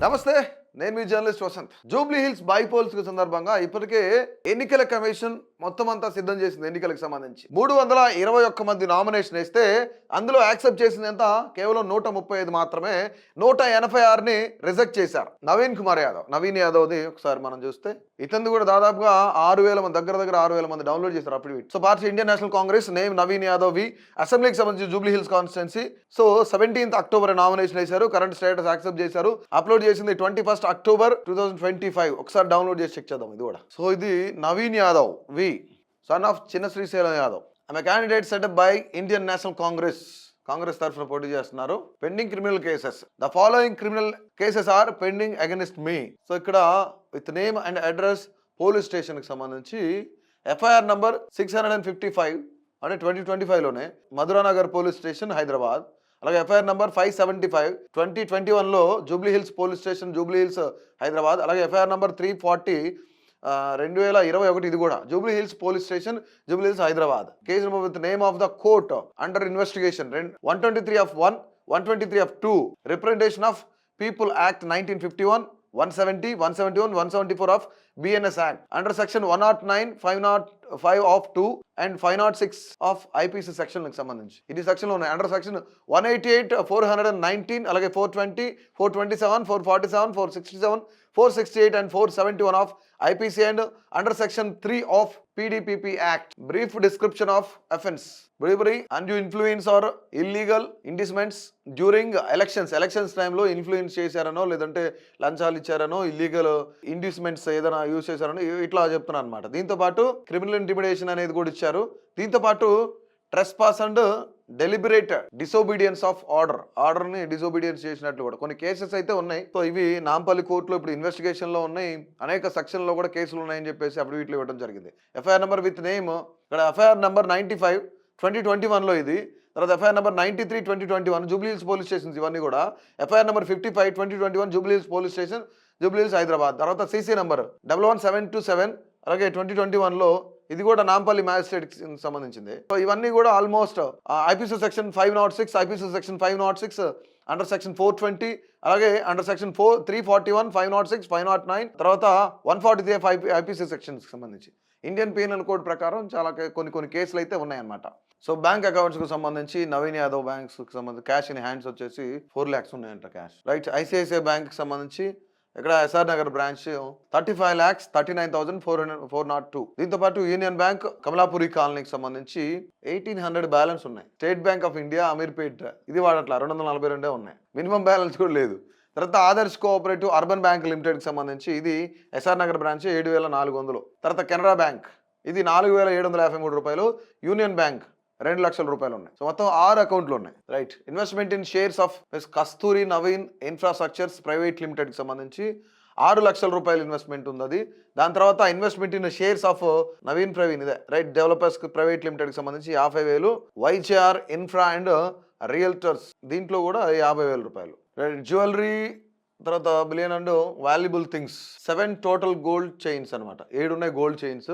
నమస్తే, నేను మీ జర్నలిస్ట్ వసంత్. జూబ్లీ హిల్స్ బైపోల్స్ సందర్భంగా ఇప్పటికే ఎన్నికల కమిషన్ మొత్తం అంతా సిద్ధం చేసింది. ఎన్నికలకు సంబంధించి 321 మంది నామినేషన్ వేస్తే అందులో యాక్సెప్ట్ చేసింది ఎంత? కేవలం 135 మాత్రమే. 186ని రిజెక్ట్ చేశారు. నవీన్ యాదవ్ది ఒకసారి మనం చూస్తే ఇతను కూడా దాదాపుగా 6,000 మంది, దగ్గర 6,000 మంది డౌన్లోడ్ చేశారు affidavit. So party Indian National Congress name Naveen Yadav V, అసెంబ్లీకి సంబంధించి Jubilee Hills constituency. So 17th October nomination వేశారు, కరెంట్ స్టేటస్ యాక్సెప్ట్ చేశారు. అప్లోడ్ చేసింది 21st అక్టోబర్ 2025. ఒకసారి డౌన్లోడ్ చేసి చెక్ చేద్దాం ఇది కూడా. సో ఇది Naveen Yadav V, son of Chinna Srisailam Yadav. ఆమె candidate setup by Indian National Congress తరఫున పోటీ చేస్తున్నారు. Pending criminal cases, the following criminal cases are pending against me. So ఇక్కడ with name and address, police station కి సంబంధించి ఎఫ్ఐఆర్ నంబర్ 655 అంటే 2025లోనే మధురానగర్ పోలీస్ స్టేషన్ హైదరాబాద్. అలాగే ఎఫ్ఐఆర్ నంబర్ 575 2021లో జూబ్లీ హిల్స్ పోలీస్ స్టేషన్ జూబ్లీ హిల్స్ హైదరాబాద్. అలాగే ఎఫ్ఐఆర్ నంబర్ 340 2021 ఇది కూడా Jubilee Hills police station Jubilee Hills Hyderabad. Case number with name of the court under investigation 123/1, 123/2 representation of people act 1951, 170, 171, 174 of BNS Act under section 109, 505 of 2 and 506 of IPC section కి సంబంధించి ఇది section లో ఉన్నాయి. Under section 188, 419, అలాగే 420, 427, 447, 467, 468 and 471 of IPC and under section 3 of PDPP Act. Brief description of offense: bribery, undue influence or illegal inducements during elections టైంలో influence చేశారనో, లేదంటే లంచాలు ఇచ్చారనో, illegal inducements ఏదైనా యూజ్ చేశారనో ఇట్లా చెప్తున్నాను అనమాట. దీంతో పాటు క్రిమినల్ ఇంటిమిడేషన్ అనేది కూడా ఇచ్చారు. దీంతో పాటు trespass and deliberate disobedience of ఆర్డర్ని డిసోబీడియన్స్ చేసినట్లు కూడా కొన్ని కేసెస్ అయితే ఉన్నాయి. సో ఇవి నాంపల్లి కోర్టులో ఇప్పుడు ఇన్వెస్టిగేషన్లో ఉన్నాయి. అనేక సెక్షన్లో కూడా కేసులు ఉన్నాయని చెప్పేసి అఫిడవిట్లు ఇవ్వడం జరిగింది. ఎఫ్ఐఆర్ నెంబర్ విత్ నేమ్ ఇక్కడ ఎఫ్ఐఆర్ నెంబర్ 95 2021లో ఇది. తర్వాత FIR number 93 2021 Jubilee Hills police stations ఇవన్నీ కూడా. FIR number 55 2021 Jubilee Hills police station Jubilee Hills Hyderabad. తర్వాత సీసీ నెంబర్ 11727 అలాగే 2021లో ఇది కూడా నాంపల్లి మ్యాజిస్ట్రేట్ సంబంధించింది. సో ఇవన్నీ కూడా almost IPC section 506, IPC section 506 under section 420, అలాగే అండర్ సెక్షన్ 341, 506, 509, తర్వాత 143 ఐపీసీ సెక్షన్స్ సంబంధించి ఇండియన్ పీనల్ కోడ్ ప్రకారం చాలా కొన్ని కేసులు అయితే ఉన్నాయన్నమాట. సో బ్యాంక్ అకౌంట్స్కి సంబంధించి నవీన్ యాదవ్ బ్యాంక్స్కి సంబంధించి క్యాష్ ఇన్ హ్యాండ్స్ వచ్చేసి 4 lakhs ఉన్నాయంట క్యాష్. రైట్. ఐసిఐసిఐ బ్యాంక్కి సంబంధించి ఇక్కడ ఎస్ఆర్ నగర్ బ్రాంచ్ 35,39,402. దీంతో పాటు యూనియన్ బ్యాంక్ కమలాపురి కాలనీకి సంబంధించి 1,800 బ్యాలెన్స్ ఉన్నాయి. State bank of India Ameerpet ఇది వాడట్లా 242 ఉన్నాయి. మినిమం బ్యాలెన్స్ కూడా లేదు. తర్వాత ఆదర్శ్ కోఆపరేటివ్ అర్బన్ బ్యాంక్ లిమిటెడ్కి సంబంధించి ఇది ఎస్ఆర్ నగర్ బ్రాంచ్ 7,400. తర్వాత కెనరా బ్యాంక్ ఇది 4,753 రూపాయలు. యూనియన్ బ్యాంక్ 2 లక్షల రూపాయలు ఉన్నాయి. సో మొత్తం 6 అకౌంట్లు ఉన్నాయి. Right. Investment in shares of Kasturi Naveen infrastructures private లిమిటెడ్కి సంబంధించి 6 లక్షల రూపాయలు ఇన్వెస్ట్మెంట్ ఉంది అది. దాని తర్వాత investment in shares of Naveen Praveen ఇదే రైట్ డెవలపర్స్ ప్రైవేట్ లిమిటెడ్కి సంబంధించి 50,000. వైజేఆర్ ఇన్ఫ్రా అండ్ రియల్టర్స్ దీంట్లో కూడా 50,000 రూపాయలు. జ్యువెలరీ తర్వాత billion and valuable things 7 total gold chains అనమాట. 7 ఉన్నాయి గోల్డ్ చైన్స్.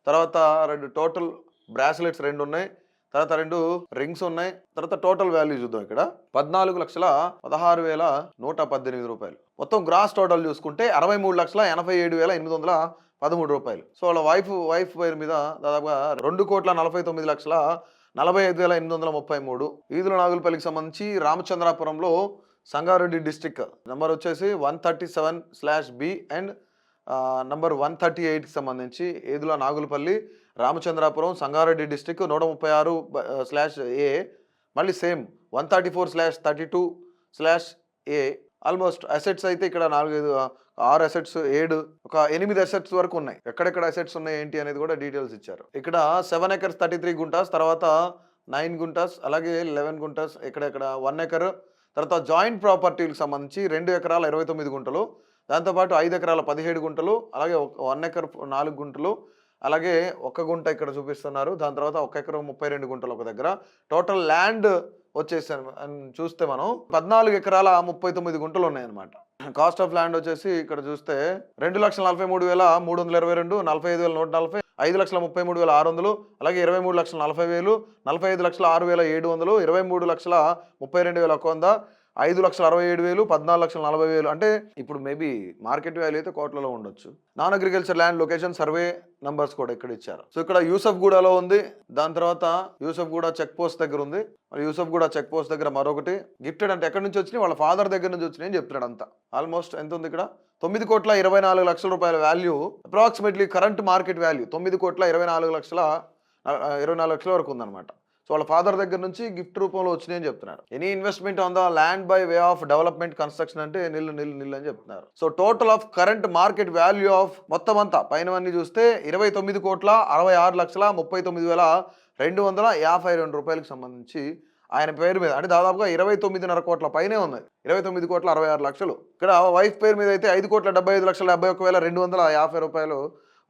తర్వాత 2 టోటల్ బ్రాస్లెట్స్ 2 ఉన్నాయి. తర్వాత 2 రింగ్స్ ఉన్నాయి. తర్వాత టోటల్ వాల్యూ చూద్దాం. ఇక్కడ 14,16,118 రూపాయలు. మొత్తం గ్రాస్ టోటల్ చూసుకుంటే 63,87,813 రూపాయలు. సో వాళ్ళ వైఫ్ పేరు మీద దాదాపుగా 2,49,45,833. ఈదుల నాగులపల్లికి సంబంధించి రామచంద్రాపురంలో సంగారెడ్డి డిస్టిక్ నెంబర్ వచ్చేసి 137/B అండ్ నంబర్ 138కి సంబంధించి ఏదుల నాగులపల్లి రామచంద్రాపురం సంగారెడ్డి డిస్టిక్ 136/A మళ్ళీ సేమ్ 134/32/A. ఆల్మోస్ట్ అసెట్స్ అయితే ఇక్కడ 6 అసెట్స్ 8 అసెట్స్ వరకు ఉన్నాయి. ఎక్కడెక్కడ అసెట్స్ ఉన్నాయి ఏంటి అనేది కూడా డీటెయిల్స్ ఇచ్చారు. ఇక్కడ 7 acres 33 గుంటాస్, తర్వాత 9 గుంటాస్, అలాగే 11 గుంటాస్, ఇక్కడ 1 acre. తర్వాత జాయింట్ ప్రాపర్టీలకు సంబంధించి 2 ఎకరాల 29 గుంటలు, దాంతోపాటు 5 ఎకరాల 17 గుంటలు, అలాగే 1 acre 4 గుంటలు, అలాగే 1 గుంట ఇక్కడ చూపిస్తున్నారు. దాని తర్వాత 1 ఎకరం 32 గుంటలు ఒక దగ్గర. టోటల్ ల్యాండ్ వచ్చేసాను అని చూస్తే మనం 14 ఎకరాల 39 గుంటలు ఉన్నాయన్నమాట. కాస్ట్ ఆఫ్ ల్యాండ్ వచ్చేసి ఇక్కడ చూస్తే 2,43,322, 45,140, 5,33,600, అలాగే 23,40,000, 45,06,700, 23,32,100, 5,67,000, 14,40,000 అంటే ఇప్పుడు మేబీ మార్కెట్ వాల్యూ అయితే కోట్లలో ఉండొచ్చు. Non agriculture land location survey numbers కూడా ఇక్కడ ఇచ్చారు. సో ఇక్కడ యూసఫ్గూడలో ఉంది, దాని తర్వాత యూసఫ్గూడ చెక్ పోస్ట్ దగ్గర ఉంది, మరి యూసఫ్గూడ చెక్ పోస్ట్ దగ్గర మరొకటి. గిఫ్టెడ్ అంటే ఎక్కడి నుంచి వచ్చినాయి, వాళ్ళ ఫాదర్ దగ్గర నుంచి వచ్చినాయి అని చెప్తున్నాడు అంతా. ఆల్మోస్ట్ ఎంత ఉంది ఇక్కడ, 9,24,00,000 రూపాయల value, approximately current market value 9,24,24,00,000 వరకు ఉందన్నమాట. సో వాళ్ళ ఫాదర్ దగ్గర నుంచి గిఫ్ట్ రూపంలో వచ్చినాయి అని చెప్తున్నారు. Any investment on the land by way of development construction అంటే నిల్లు అని చెప్తున్నారు. So total of current market value of మొత్తం అంతా పైనవన్నీ చూస్తే 29,66,39,252 రూపాయలకు సంబంధించి ఆయన పేరు మీద, అంటే దాదాపుగా 29.5 కోట్ల పైనే ఉన్నాయి. 29,66,00,000. ఇక్కడ వైఫ్ పేరు మీద అయితే 5,75,71,250 రూపాయలు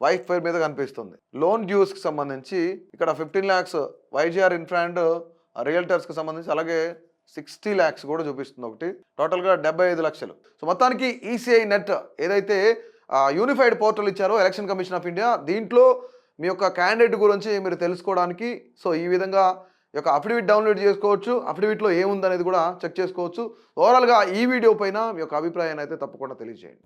వైఫ్ పేరు మీద కనిపిస్తుంది. లోన్ డ్యూస్కి సంబంధించి ఇక్కడ 15 lakhs వైజీఆర్ ఇన్ఫ్రా అండ్ రియల్టర్స్కి సంబంధించి, అలాగే 60 lakhs కూడా చూపిస్తుంది ఒకటి, టోటల్గా 75 లక్షలు. సో మొత్తానికి ఈసీఐ నెట్ ఏదైతే యూనిఫైడ్ పోర్టల్ ఇచ్చారో ఎలక్షన్ కమిషన్ ఆఫ్ ఇండియా, దీంట్లో మీ యొక్క క్యాండిడేట్ గురించి మీరు తెలుసుకోవడానికి సో ఈ విధంగా ఈ యొక్క అఫిడవిట్ డౌన్లోడ్ చేసుకోవచ్చు. అఫిడవిట్లో ఏముందనేది కూడా చెక్ చేసుకోవచ్చు. ఓవరాల్గా ఈ వీడియో పైన మీ యొక్క అభిప్రాయాన్ని అయితే తప్పకుండా తెలియజేయండి.